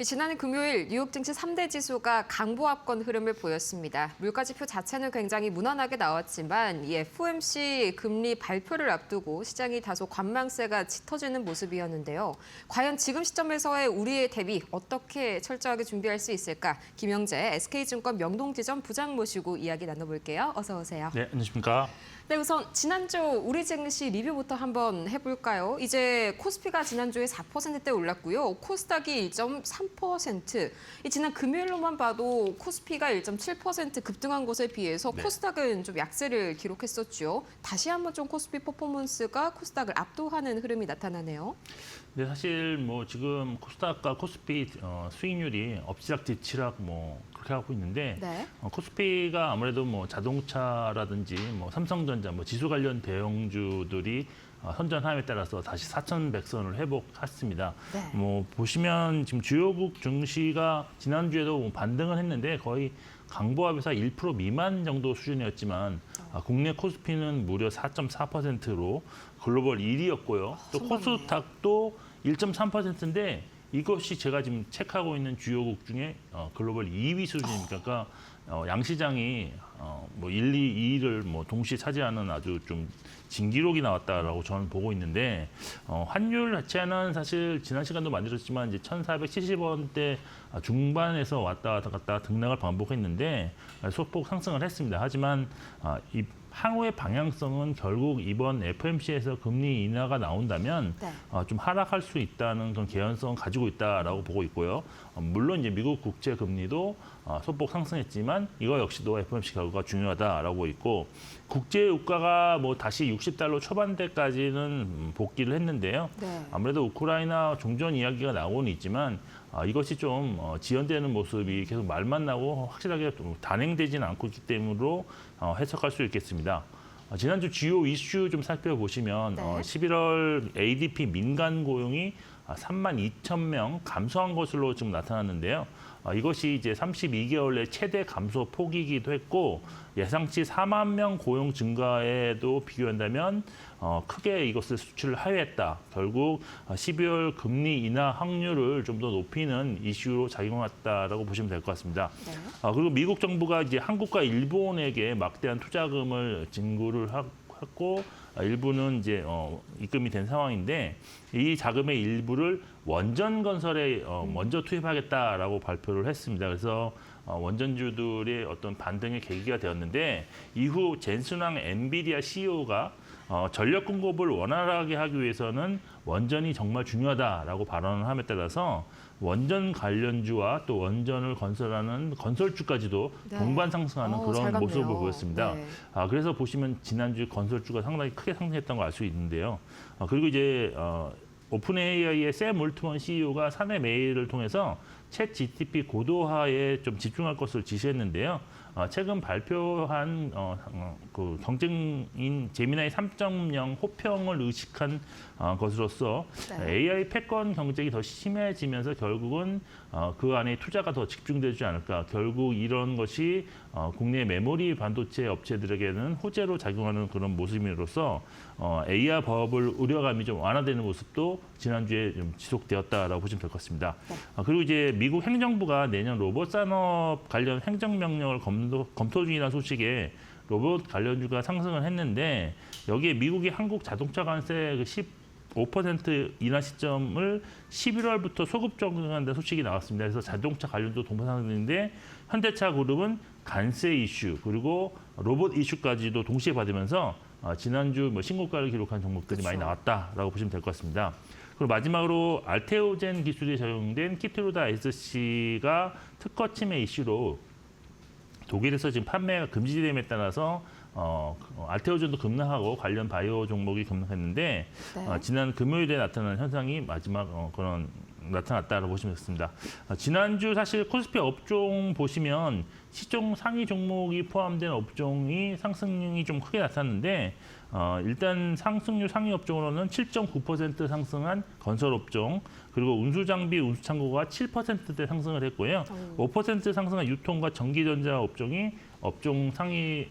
지난해 금요일 뉴욕 증시 3대 지수가 강보합권 흐름을 보였습니다. 물가지표 자체는 굉장히 무난하게 나왔지만 이 FOMC 금리 발표를 앞두고 시장이 다소 관망세가 짙어지는 모습이었는데요. 과연 지금 시점에서의 우리의 대비 어떻게 철저하게 준비할 수 있을까? 김영재 SK증권 명동지점 부장 모시고 이야기 나눠볼게요. 어서 오세요. 네, 안녕하십니까. 네, 우선 지난주 우리 증시 리뷰부터 한번 해볼까요? 이제 코스피가 지난주에 4%대 올랐고요. 코스닥이 1.3%. 지난 금요일로만 봐도 코스피가 1.7% 급등한 것에 비해서 코스닥은 좀 약세를 기록했었죠. 다시 한번 좀 코스피 퍼포먼스가 코스닥을 압도하는 흐름이 나타나네요. 네, 사실 뭐 지금 코스닥과 코스피 수익률이 엎치락뒤치락 그렇게 하고 있는데 네. 코스피가 아무래도 뭐 자동차라든지 뭐 삼성전자 지수 관련 대형주들이 선전함에 따라서 다시 4,100선을 회복했습니다. 네. 보시면 지금 주요국 증시가 지난주에도 반등을 했는데 거의 강보합에서 1% 미만 정도 수준이었지만 국내 코스피는 무려 4.4%로 글로벌 1위였고요. 또 코스닥도 1.3%인데 이것이 제가 지금 체크하고 있는 주요국 중에 글로벌 2위 수준입니다. 그러니까 양시장이 1, 2, 2를 동시에 차지하는 아주 좀 진기록이 나왔다라고 저는 보고 있는데 환율 자체는 사실 지난 시간도 만들었지만 이제 1,470원대 중반에서 왔다 갔다 등락을 반복했는데 소폭 상승을 했습니다. 하지만 이 향후의 방향성은 결국 이번 FOMC에서 금리 인하가 나온다면 좀 하락할 수 있다는 그런 개연성을 가지고 있다라고 보고 있고요. 물론 이제 미국 국채 금리도 소폭 상승했지만 이거 역시도 FOMC 결과가 중요하다라고 보고 있고 국제 유가가 다시 60달러 초반대까지는 복귀를 했는데요. 네. 아무래도 우크라이나 종전 이야기가 나오고는 있지만 이것이 좀 지연되는 모습이 계속 말만 나고 확실하게 단행되지는 않고 있기 때문에 해석할 수 있겠습니다. 지난주 주요 이슈 좀 살펴보시면 11월 ADP 민간 고용이 32,000명 감소한 것으로 지금 나타났는데요. 이것이 이제 32개월 내 최대 감소 폭이기도 했고 예상치 4만 명 고용 증가에도 비교한다면 크게 이것을 수치를 하회했다. 결국 12월 금리 인하 확률을 좀 더 높이는 이슈로 작용했다라고 보시면 될 것 같습니다. 그리고 미국 정부가 이제 한국과 일본에게 막대한 투자금을 징구를 했고 일부는 이제 입금이 된 상황인데 이 자금의 일부를 원전 건설에 먼저 투입하겠다라고 발표를 했습니다. 그래서 원전주들의 어떤 반등의 계기가 되었는데 이후 젠슨왕 엔비디아 CEO가 전력 공급을 원활하게 하기 위해서는 원전이 정말 중요하다라고 발언을 함에 따라서 원전 관련주와 또 원전을 건설하는 건설주까지도 동반 상승하는 그런 모습을 보였습니다. 그래서 보시면 지난주 건설주가 상당히 크게 상승했던 걸 알 수 있는데요. 그리고 이제 오픈 AI의 샘 올트먼 CEO가 사내 메일을 통해서 챗 GTP 고도화에 좀 집중할 것을 지시했는데요. 최근 발표한 그 경쟁인 제미나이 3.0 호평을 의식한 것으로서 AI 패권 경쟁이 더 심해지면서 결국은 그 안에 투자가 더 집중되지 않을까. 결국 이런 것이 국내 메모리 반도체 업체들에게는 호재로 작용하는 그런 모습으로서 AI 법을 우려감이 좀 완화되는 모습도 지난주에 좀 지속되었다라고 보시면 될 것 같습니다. 그리고 이제 미국 행정부가 내년 로봇 산업 관련 행정명령을 검토 중이라는 소식에 로봇 관련주가 상승을 했는데 여기에 미국이 한국 자동차 관세 15% 인하 시점을 11월부터 소급 적용한다는 소식이 나왔습니다. 그래서 자동차 관련도 동반상승인데 현대차 그룹은 관세 이슈 그리고 로봇 이슈까지도 동시에 받으면서 지난주 신고가를 기록한 종목들이 많이 나왔다라고 보시면 될 것 같습니다. 그리고 마지막으로 알테오젠 기술이 적용된 키트루다 SC가 특허 침해 이슈로 독일에서 지금 판매가 금지됨에 따라서 알테오젠도 급락하고 관련 바이오 종목이 급락했는데 지난 금요일에 나타난 현상이 마지막 그런 나타났다고 보시면 되겠습니다. 지난주 사실 코스피 업종 보시면 시종 상위 종목이 포함된 업종이 상승률이 좀 크게 나타났는데 일단 상승률 상위 업종으로는 7.9% 상승한 건설 업종 그리고 운수장비, 운수창고가 7%대 상승을 했고요. 5% 상승한 유통과 전기전자 업종이 업종의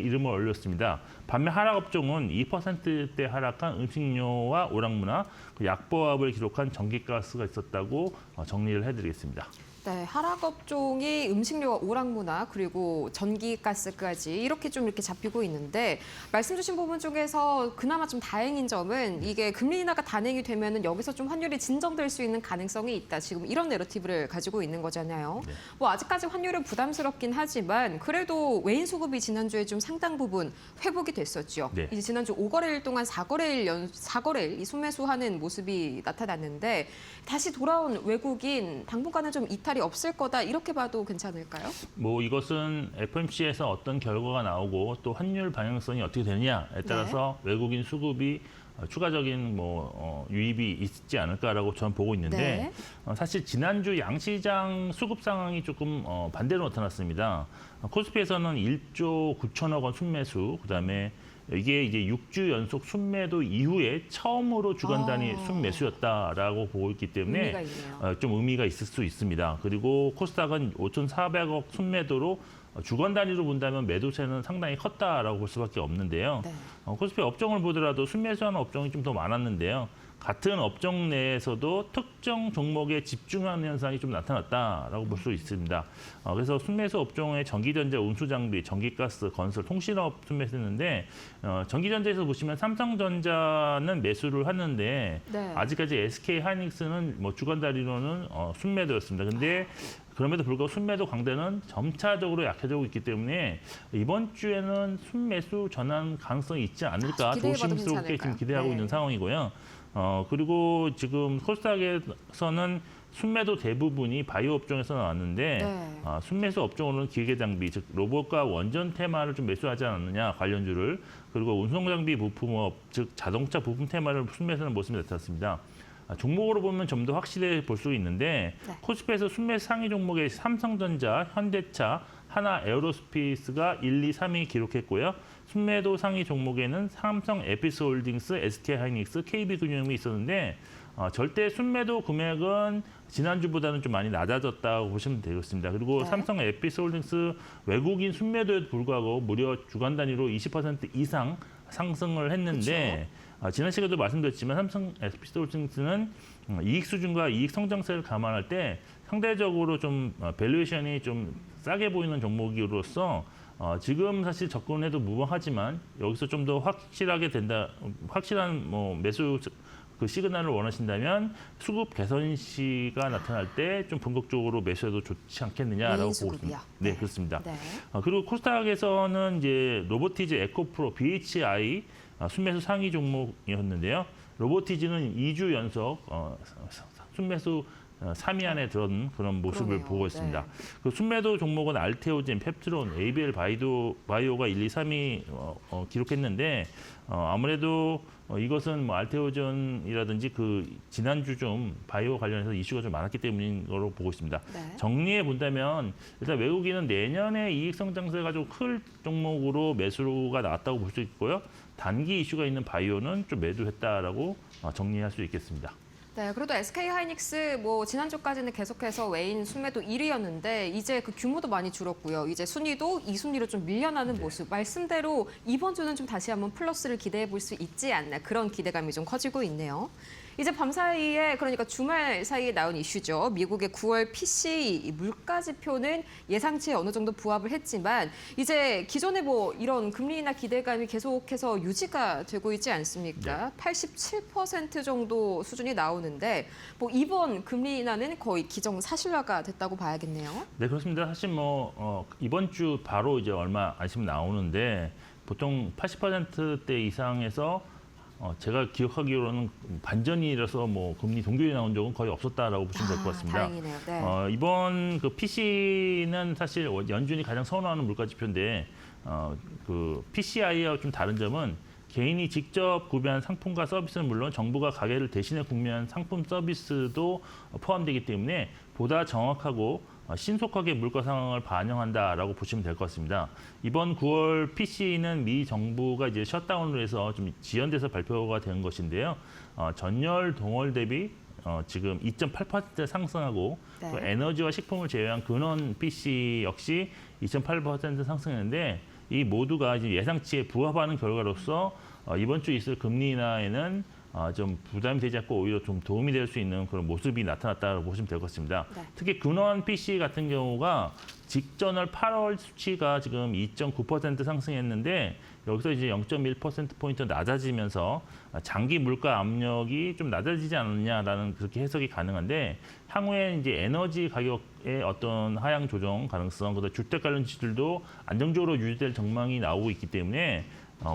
이름을 올렸습니다. 반면 하락 업종은 2%대 하락한 음식료와 오락문화, 약보합을 기록한 전기가스가 있었다고 정리를 해드리겠습니다. 네, 하락 업종이 음식료와 오락문화 그리고 전기가스까지 이렇게 잡히고 있는데 말씀 주신 부분 중에서 그나마 좀 다행인 점은 이게 금리 인하가 단행이 되면은 여기서 좀 환율이 진정될 수 있는 가능성이 있다. 지금 이런 내러티브를 가지고 있는 거잖아요. 네. 뭐 아직까지 환율은 부담스럽긴 하지만 그래도 외인 수급이 지난주에 좀 상당 부분 회복이 됐었죠. 네. 이제 지난주 5거래일 동안 4거래일 이 순매수하는 모습이 나타났는데 다시 돌아온 외국인 당분간은 좀 이탈이 없을 거다 이렇게 봐도 괜찮을까요? 뭐 이것은 FOMC에서 어떤 결과가 나오고 또 환율 방향성이 어떻게 되느냐에 따라서 외국인 수급이 추가적인 유입이 있지 않을까라고 저는 보고 있는데 사실 지난주 양시장 수급 상황이 조금 반대로 나타났습니다. 코스피에서는 1조 9천억 원 순매수, 그다음에 이게 이제 6주 연속 순매도 이후에 처음으로 주간 단위 순매수였다라고 보고 있기 때문에 의미가 있네요. 좀 의미가 있을 수 있습니다. 그리고 코스닥은 5,400억 순매도로 주간 단위로 본다면 매도세는 상당히 컸다라고 볼 수밖에 없는데요. 네. 코스피 업종을 보더라도 순매수하는 업종이 좀 더 많았는데요. 같은 업종 내에서도 특정 종목에 집중하는 현상이 좀 나타났다라고 볼 수 있습니다. 그래서 순매수 업종의 전기전자, 운수장비, 전기가스, 건설, 통신업 순매수했는데 전기전자에서 보시면 삼성전자는 매수를 하는데 네. 아직까지 SK하이닉스는 주간 단위로는 순매도였습니다. 근데 그럼에도 불구하고 순매도 강대는 점차적으로 약해지고 있기 때문에 이번 주에는 순매수 전환 가능성이 있지 않을까 조심스럽게 지금 기대하고 있는 상황이고요. 그리고 지금 코스닥에서는 순매도 대부분이 바이오 업종에서 나왔는데 순매수 업종으로는 기계장비, 즉 로봇과 원전 테마를 좀 매수하지 않았느냐 관련주를, 그리고 운송장비 부품업, 즉 자동차 부품 테마를 순매수하는 모습이 나타났습니다. 종목으로 보면 좀 더 확실해 볼 수 있는데 코스피에서 순매수 상위 종목에 삼성전자, 현대차, 하나 에어로스페이스가 1, 2, 3위 기록했고요. 순매도 상위 종목에는 삼성 에피스홀딩스, SK하이닉스, KB금융이 있었는데 절대 순매도 금액은 지난주보다는 좀 많이 낮아졌다고 보시면 되겠습니다. 그리고 삼성 에피스홀딩스 외국인 순매도에도 불구하고 무려 주간 단위로 20% 이상 상승을 했는데 지난 시간에도 말씀드렸지만 삼성 에피스홀딩스는 이익 수준과 이익 성장세를 감안할 때 상대적으로 좀 밸류에이션이 좀 싸게 보이는 종목으로서 지금 사실 접근해도 무방하지만 여기서 좀 더 확실한 매수 그 시그널을 원하신다면 수급 개선 시가 나타날 때 좀 본격적으로 매수해도 좋지 않겠느냐라고 보고 있습니다. 네, 그렇습니다. 네. 그리고 코스닥에서는 이제 로보티즈, 에코프로, BHI 순매수 상위 종목이었는데요. 로보티즈는 2주 연속 순매수 3위 안에 들어온 그런 모습을 보고 있습니다. 그 순매도 종목은 알테오젠, 펩트론, ABL 바이오가 1, 2, 3위 기록했는데 아무래도 이것은 알테오젠이라든지 그 지난주 좀 바이오 관련해서 이슈가 좀 많았기 때문인 거로 보고 있습니다. 정리해 본다면 일단 외국인은 내년에 이익 성장세가 좀 클 종목으로 매수가 나왔다고 볼 수 있고요. 단기 이슈가 있는 바이오는 좀 매도했다라고 정리할 수 있겠습니다. 네, 그래도 SK하이닉스 지난주까지는 계속해서 외인 순매도 1위였는데 이제 그 규모도 많이 줄었고요. 이제 순위도 2순위로 좀 밀려나는 모습. 말씀대로 이번 주는 좀 다시 한번 플러스를 기대해 볼 수 있지 않나 그런 기대감이 좀 커지고 있네요. 이제 밤사이에 그러니까 주말 사이에 나온 이슈죠. 미국의 9월 PCE 물가 지표는 예상치에 어느 정도 부합을 했지만 이제 기존에 이런 금리 인하 기대감이 계속해서 유지가 되고 있지 않습니까? 87% 정도 수준이 나오는데 이번 금리 인하는 거의 기정사실화가 됐다고 봐야겠네요. 네, 그렇습니다. 사실 이번 주 바로 이제 얼마 안 있으면 나오는데 보통 80%대 이상에서 제가 기억하기로는 반전이라서 금리 동결이 나온 적은 거의 없었다라고 보시면 될 것 같습니다. 다행이네요. 네. 이번 그 PC는 사실 연준이 가장 선호하는 물가 지표인데 그 PCI와 좀 다른 점은 개인이 직접 구매한 상품과 서비스는 물론 정부가 가계를 대신해 구매한 상품 서비스도 포함되기 때문에 보다 정확하고 신속하게 물가 상황을 반영한다라고 보시면 될 것 같습니다. 이번 9월 PC는 미 정부가 이제 셧다운을 해서 좀 지연돼서 발표가 된 것인데요. 전월 동월 대비 지금 2.8% 상승하고 네. 또 에너지와 식품을 제외한 근원 PC 역시 2.8% 상승했는데 이 모두가 이제 예상치에 부합하는 결과로서 이번 주 있을 금리 인하에는 좀 부담이 되지 않고 오히려 좀 도움이 될 수 있는 그런 모습이 나타났다고 보시면 될 것 같습니다. 네. 특히 근원 PC 같은 경우가 직전월 8월 수치가 지금 2.9% 상승했는데 여기서 이제 0.1%포인트 낮아지면서 장기 물가 압력이 좀 낮아지지 않느냐라는 그렇게 해석이 가능한데 향후에 이제 에너지 가격의 어떤 하향 조정 가능성, 그다음 주택 관련 지수들도 안정적으로 유지될 전망이 나오고 있기 때문에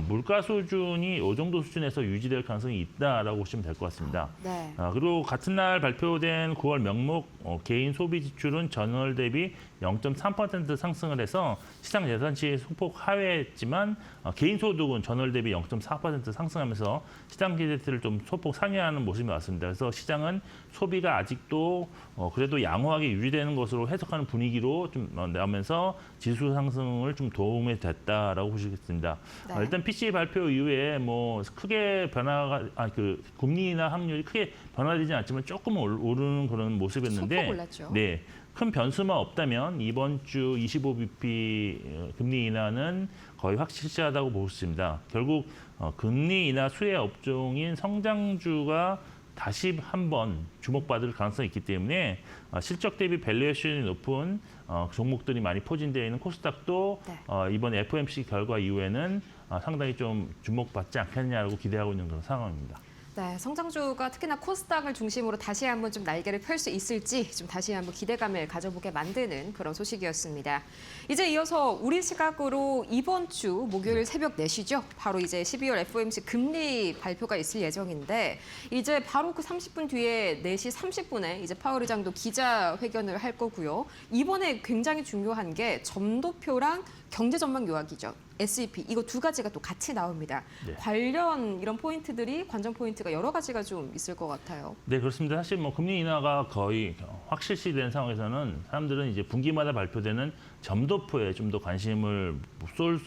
물가 수준이 이 정도 수준에서 유지될 가능성이 있다라고 보시면 될 것 같습니다. 네. 그리고 같은 날 발표된 9월 명목 개인 소비 지출은 전월 대비 0.3% 상승을 해서 시장 예상치 소폭 하회했지만 개인 소득은 전월 대비 0.4% 상승하면서 시장 기대치를 좀 소폭 상회하는 모습이 나왔습니다. 그래서 시장은 소비가 아직도 그래도 양호하게 유지되는 것으로 해석하는 분위기로 좀 나오면서 지수 상승을 좀 도움이 됐다라고 보시겠습니다. 네. 일단 PC 발표 이후에 뭐 크게 변화가 그 금리 인하 확률이 크게 변화되지는 않지만 조금 오르는 그런 모습이었는데 소폭 올랐죠. 네. 큰 변수만 없다면 이번 주 25bp 금리 인하는 거의 확실시하다고 볼 수 있습니다. 결국 금리 인하 수혜 업종인 성장주가 다시 한번 주목받을 가능성이 있기 때문에 실적 대비 밸류에이션이 높은 종목들이 많이 포진되어 있는 코스닥도 네. 이번 FOMC 결과 이후에는 상당히 좀 주목받지 않겠냐고 기대하고 있는 그런 상황입니다. 네, 성장주가 특히나 코스닥을 중심으로 다시 한번 좀 날개를 펼 수 있을지 좀 다시 한번 기대감을 가져보게 만드는 그런 소식이었습니다. 이제 이어서 우리 시각으로 이번 주 목요일 새벽 4시죠. 바로 이제 12월 FOMC 금리 발표가 있을 예정인데 이제 바로 그 30분 뒤에 4시 30분에 이제 파월 의장도 기자회견을 할 거고요. 이번에 굉장히 중요한 게 점도표랑 경제 전망 요약이죠. SEP 이거 두 가지가 또 같이 나옵니다. 네. 관련 이런 포인트들이 관전 포인트가 여러 가지가 좀 있을 것 같아요. 네, 그렇습니다. 사실 뭐 금리 인하가 거의 확실시된 상황에서는 사람들은 이제 분기마다 발표되는 점도표에 좀 더 관심을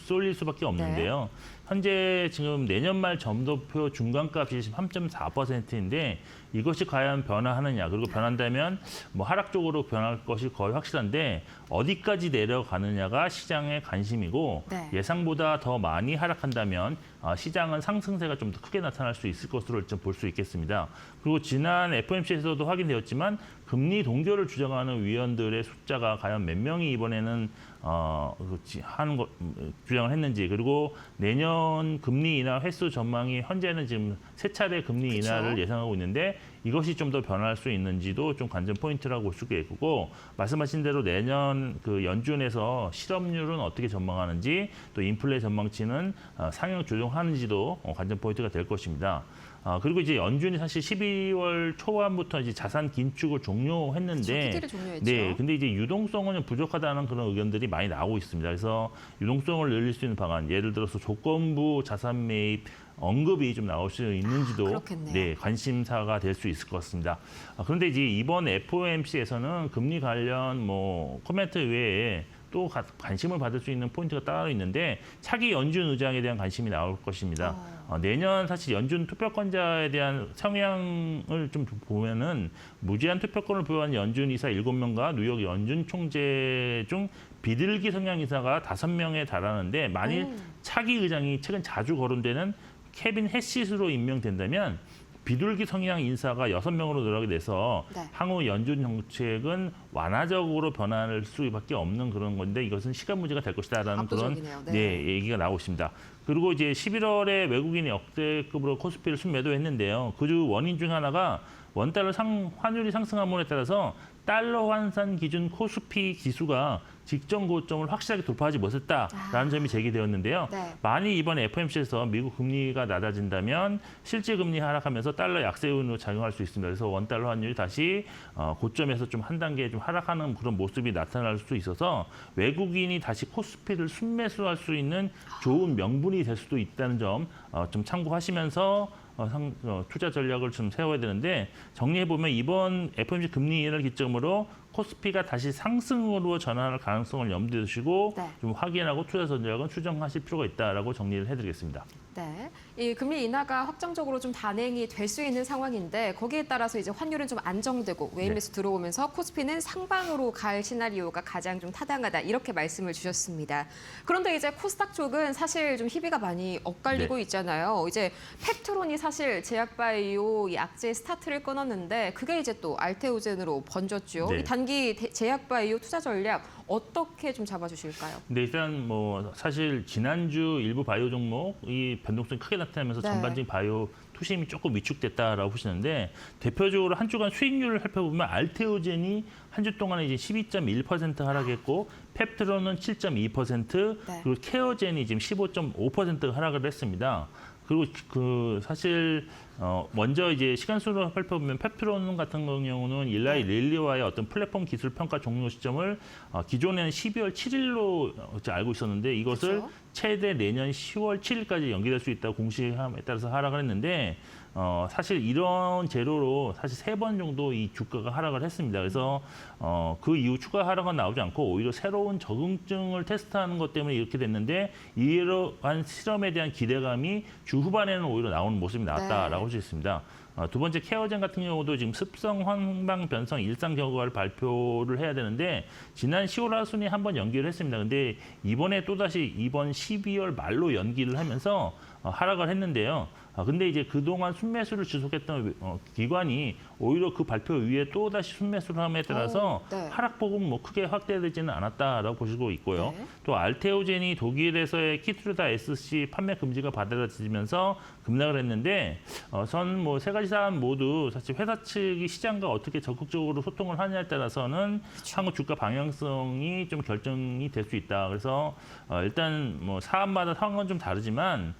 쏠릴 수밖에 없는데요. 현재 지금 내년 말 점도표 중간값이 3.4%인데 이것이 과연 변화하느냐, 그리고 변한다면 뭐 하락 쪽으로 변할 것이 거의 확실한데 어디까지 내려가느냐가 시장의 관심이고 네. 예상보다 더 많이 하락한다면 시장은 상승세가 좀 더 크게 나타날 수 있을 것으로 좀 볼 수 있겠습니다. 그리고 지난 FOMC에서도 확인되었지만 금리 동결을 주장하는 위원들의 숫자가 과연 몇 명이 이번에는 주장을 했는지, 그리고 내년 금리 인하 횟수 전망이 현재는 지금 3차례 금리 그쵸? 인하를 예상하고 있는데 이것이 좀 더 변할 수 있는지도 좀 관전 포인트라고 볼 수 있겠고, 말씀하신 대로 내년 그 연준에서 실업률은 어떻게 전망하는지, 또 인플레 전망치는 상향 조정하는지도 관전 포인트가 될 것입니다. 그리고 이제 연준이 사실 12월 초반부터 이제 자산 긴축을 종료했는데, PT를 종료했죠. 네, 근데 이제 유동성은 부족하다는 그런 의견들이 많이 나오고 있습니다. 그래서 유동성을 늘릴 수 있는 방안, 예를 들어서 조건부 자산 매입 언급이 좀 나올 수 있는지도 그렇겠네요. 네, 관심사가 될 수 있을 것 같습니다. 그런데 이제 이번 FOMC에서는 금리 관련 뭐 코멘트 외에 또 관심을 받을 수 있는 포인트가 따로 있는데 차기 연준 의장에 대한 관심이 나올 것입니다. 내년 사실 연준 투표권자에 대한 성향을 좀 보면은 무제한 투표권을 보유한 연준 이사 7명과 뉴욕 연준 총재 중 비둘기 성향 이사가 5명에 달하는데 만일 차기 의장이 최근 자주 거론되는 케빈 해시스로 임명된다면 비둘기 성향 인사가 6명으로 늘어나게 돼서 네. 향후 연준 정책은 완화적으로 변할 수밖에 없는 그런 건데 이것은 시간 문제가 될 것이다라는 그런 압도적이네요. 네. 네, 얘기가 나오고 있습니다. 그리고 이제 11월에 외국인이 역대급으로 코스피를 순매도했는데요. 그 주 원인 중 하나가 원달러 환율이 상승함에 따라서 달러 환산 기준 코스피 지수가 직전 고점을 확실하게 돌파하지 못했다라는 점이 제기되었는데요. 네. 만일 이번 FOMC에서 미국 금리가 낮아진다면 실제 금리 하락하면서 달러 약세 요인으로 작용할 수 있습니다. 그래서 원달러 환율이 다시 고점에서 좀 한 단계 좀 하락하는 그런 모습이 나타날 수 있어서 외국인이 다시 코스피를 순매수할 수 있는 좋은 명분이 될 수도 있다는 점 좀 참고하시면서 투자 전략을 좀 세워야 되는데, 정리해보면 이번 FOMC 금리 인하를 기점으로 코스피가 다시 상승으로 전환할 가능성을 염두에 두시고 네. 좀 확인하고 투자 전략은 추정하실 필요가 있다라고 정리를 해드리겠습니다. 네, 이 금리 인하가 확정적으로 좀 단행이 될 수 있는 상황인데 거기에 따라서 이제 환율은 좀 안정되고 외인 매수 들어오면서 코스피는 상방으로 갈 시나리오가 가장 좀 타당하다 이렇게 말씀을 주셨습니다. 그런데 이제 코스닥 쪽은 사실 좀 희비가 많이 엇갈리고 있잖아요. 이제 펩트론이 사실 제약바이오 이 악재 스타트를 끊었는데 그게 이제 또 알테오젠으로 번졌죠. 네. 이 단기 제약바이오 투자 전략 어떻게 좀 잡아주실까요? 근데 일단 뭐 사실 지난주 일부 바이오 종목이 변동성이 크게 나타나면서 네. 전반적인 바이오 투심이 조금 위축됐다라고 보시는데 대표적으로 한 주간 수익률을 살펴보면 알테오젠이 한 주 동안에 이제 12.1% 하락했고 펩트론은 7.2% 네. 그리고 케어젠이 지금 15.5% 하락을 했습니다. 그리고 사실 먼저 이제 시간 순으로 살펴보면 펩트론 같은 경우는 일라이 릴리와의 어떤 플랫폼 기술 평가 종료 시점을 기존에는 12월 7일로 알고 있었는데 이것을 그렇죠. 최대 내년 10월 7일까지 연기될 수 있다고 공시함에 따라서 하락을 했는데 사실 이런 재료로 사실 3번 정도 이 주가가 하락을 했습니다. 그래서 그 이후 추가 하락은 나오지 않고 오히려 새로운 적응증을 테스트하는 것 때문에 이렇게 됐는데 이러한 실험에 대한 기대감이 주 후반에는 오히려 나오는 모습이 나왔다라고 할 수 있습니다. 두 번째 케어젠 같은 경우도 지금 습성, 황방, 변성, 일상 결과를 발표를 해야 되는데 지난 10월 하순에 한번 연기를 했습니다. 근데 이번에 또다시 이번 12월 말로 연기를 하면서 하락을 했는데요. 근데 이제 그동안 순매수를 지속했던 기관이 오히려 그 발표 이후에 또다시 순매수를 함에 따라서 네. 하락폭은 뭐 크게 확대되지는 않았다라고 보시고 있고요. 네. 또 알테오젠이 독일에서의 키트루다 SC 판매 금지가 받아들여지면서 급락을 했는데 전 뭐 세 가지 사안 모두 사실 회사 측이 시장과 어떻게 적극적으로 소통을 하냐에 따라서는 한국 주가 방향성이 좀 결정이 될 수 있다. 그래서 일단 뭐 사안마다 상황은 좀 다르지만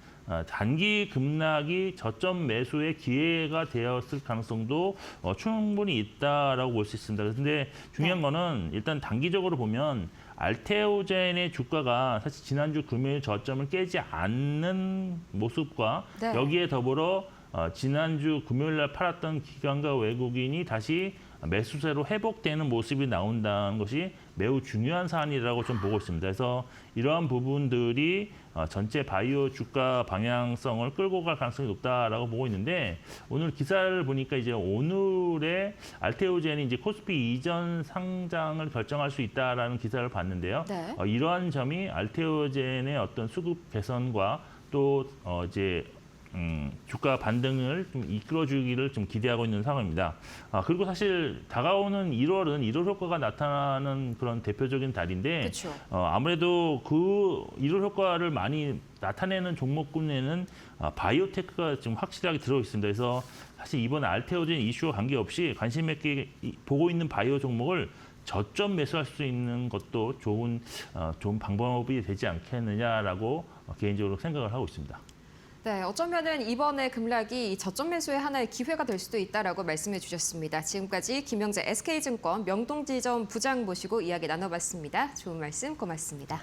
단기 급락이 저점 매수의 기회가 되었을 가능성도 충분히 있다라고 볼 수 있습니다. 그런데 중요한 거는 일단 단기적으로 보면 알테오젠의 주가가 사실 지난주 금요일 저점을 깨지 않는 모습과 네. 여기에 더불어 지난주 금요일 날 팔았던 기관과 외국인이 다시 매수세로 회복되는 모습이 나온다는 것이 매우 중요한 사안이라고 좀 보고 있습니다. 그래서 이러한 부분들이 전체 바이오 주가 방향성을 끌고 갈 가능성이 높다라고 보고 있는데 오늘 기사를 보니까 이제 오늘의 알테오젠이 이제 코스피 이전 상장을 결정할 수 있다라는 기사를 봤는데요. 네. 이러한 점이 알테오젠의 어떤 수급 개선과 또 이제 주가 반등을 좀 이끌어주기를 좀 기대하고 있는 상황입니다. 그리고 사실 다가오는 1월은 1월 효과가 나타나는 그런 대표적인 달인데 그렇죠. 아무래도 그 1월 효과를 많이 나타내는 종목군에는 바이오테크가 지금 확실하게 들어 있습니다. 그래서 사실 이번 알테오젠 이슈와 관계없이 관심 있게 보고 있는 바이오 종목을 저점 매수할 수 있는 것도 좋은 방법이 되지 않겠느냐라고 개인적으로 생각을 하고 있습니다. 네, 어쩌면은 이번에 급락이 이 저점 매수의 하나의 기회가 될 수도 있다라고 말씀해 주셨습니다. 지금까지 김영재 SK증권 명동지점 부장 모시고 이야기 나눠봤습니다. 좋은 말씀 고맙습니다.